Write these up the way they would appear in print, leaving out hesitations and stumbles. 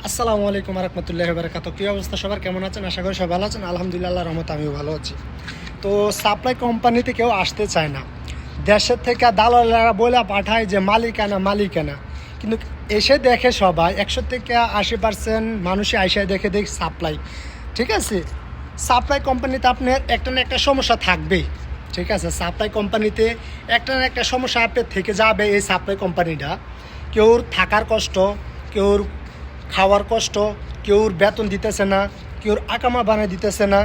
আসসালামু আলাইকুম রহমতুল্লাহি ওয়া বারাকাতুহু। কী অবস্থা সবার, কেমন আছেন? আশা করি সবাই ভালো আছেন। আলহামদুলিল্লাহ, আল্লাহর রহমতে আমিও ভালো আছি। তো সাপ্লাই কোম্পানিতে কেউ আসতে চায় না, দেশের থেকে দালালেরা বলে পাঠায় যে মালিকানা, কিন্তু এসে দেখে সবাই 100 থেকে 80% মানুষই আইসায় দেখে সাপ্লাই। ঠিক আছে, সাপ্লাই কোম্পানিতে আপনার একটা না একটা সমস্যা থাকবেই। ঠিক আছে, সাপ্লাই কোম্পানিতে একটা না একটা সমস্যা আপনার থেকে যাবে। এই সাপ্লাই কোম্পানিটা কেউর থাকার কষ্ট, কেউর খাওয়ার কষ্ট, কেউর বেতন দিতেছে না, কেউর আকামা বানিয়ে দিতেছে না,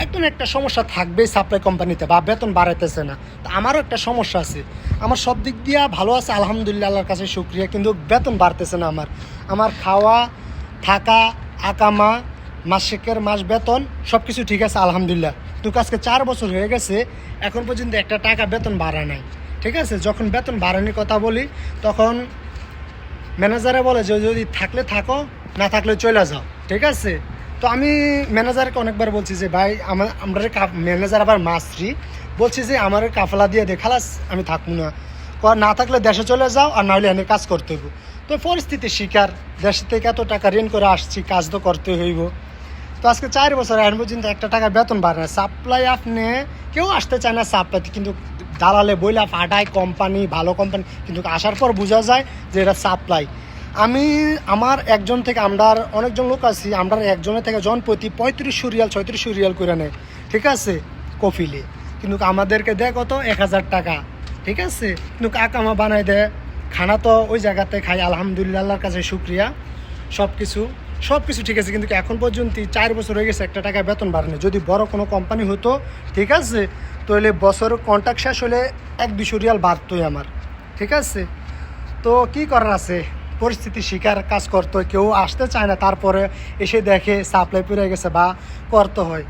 একটা না একটা সমস্যা থাকবেই সাপ্লাই কোম্পানিতে, বা বেতন বাড়াইতেছে না। তো আমারও একটা সমস্যা আছে, আমার সব দিক দিয়ে ভালো আছে আলহামদুলিল্লাহ, আল্লাহর কাছে শুকরিয়া, কিন্তু বেতন বাড়তেছে না। আমার খাওয়া, থাকা, আকামা, মাসিকের মাস বেতন সব কিছু ঠিক আছে আলহামদুলিল্লাহ, কিন্তু আজকে 4 বছর হয়ে গেছে, এখন পর্যন্ত একটা টাকা বেতন বাড়া নাই। ঠিক আছে, যখন বেতন বাড়ানোর কথা বলি তখন ম্যানেজারে বলে যে যদি থাকলে থাকো, না থাকলে চলে যাও। ঠিক আছে, তো আমি ম্যানেজারকে অনেকবার বলছি যে ভাই আমরা ম্যানেজার আবার মাস্ত্রি, বলছি যে আমার কাফলা দিয়ে দে, খালাস আমি থাকবো না থাকলে দেশে চলে যাও, আর নাহলে এনে কাজ করতে হইব। তো পরিস্থিতি শিকার, দেশ থেকে এত টাকা ঋণ করে আসছি, কাজ তো করতে হইব। তো আজকে 4 বছর এখন পর্যন্ত একটা টাকা বেতন বাড়ে না। সাপ্লাই আপনি কেউ আসতে চায় না সাপ্লাইতে, কিন্তু দালালে বইলা পাঠায় কোম্পানি, ভালো কোম্পানি, কিন্তু আসার পর বোঝা যায় যে এটা সাপ্লাই। আমার একজন থেকে, আমরা অনেকজন লোক আছি, আমরা একজনের থেকে জন প্রতি 3500 রিয়াল 3600 রিয়াল করে নেয়। ঠিক আছে, কফিলে, কিন্তু আমাদেরকে দেয় কত, 1000 টাকা। ঠিক আছে, কিন্তু কাকামা বানাই দেয়, খানা তো ওই জায়গাতে খাই আলহামদুলিল্লাহ, আল্লাহর কাছে শুক্রিয়া। সব কিছু ঠিক আছে, কিন্তু এখন পর্যন্ত 4 বছর হয়ে গেছে একটা টাকা বেতন বাড়েনি। যদি বড় কোনো কোম্পানি হতো, ঠিক আছে, তাহলে বছর কন্ট্রাক্ট শেষ হলে 100-200 রিয়াল বাড়তোই আমার। ঠিক আছে, তো কি করার আছে, পরিস্থিতি শিকার, কাজ করতে হয়, কেউ আসতে চায় না, তারপরে এসে দেখে সাপ্লাই পড়ে গেছে বা করতে হয়,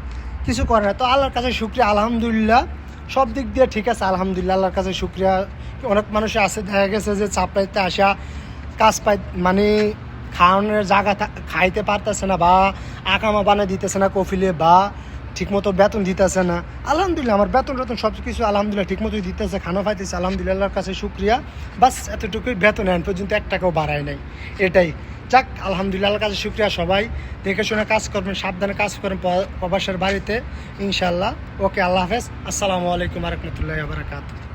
কিছু করে না। তো আল্লাহর কাছে শুক্রিয়া আলহামদুলিল্লাহ, সব দিক দিয়ে ঠিক আছে আলহামদুলিল্লাহ, আল্লাহর কাছে শুক্রিয়া। অনেক মানুষ আছে, দেখা গেছে যে সাপ্লাইতে আসা কাজ পাই, মানে খাওয়ানোর জায়গা খাইতে পারতেছে না, বা আকামা বানিয়ে দিতেছে না কফিলে, বা ঠিকমতো বেতন দিতেছে না। আলহামদুলিল্লাহ আমার বেতন সব কিছু আলহামদুলিল্লাহ ঠিকমতোই দিতেছে, খানা পাইতেছে আলহামদুলিল্লাহ, আল্লাহর কাছে শুক্রিয়া। বাস এতটুকুই, বেতন এখন পর্যন্ত 1 টাকাও বাড়ায় নাই, এটাই। যাক আলহামদুলিল্লাহ, আল্লাহর কাছে শুক্রিয়া। সবাই দেখে শুনে কাজ করবেন, সাবধানে কাজ করেন প্রবাসের বাড়িতে, ইনশাল্লাহ। ওকে, আল্লাহ হাফেজ, আসসালামু আলাইকুম রহমতুল্লাহি ওয়া বারাকাতুহু।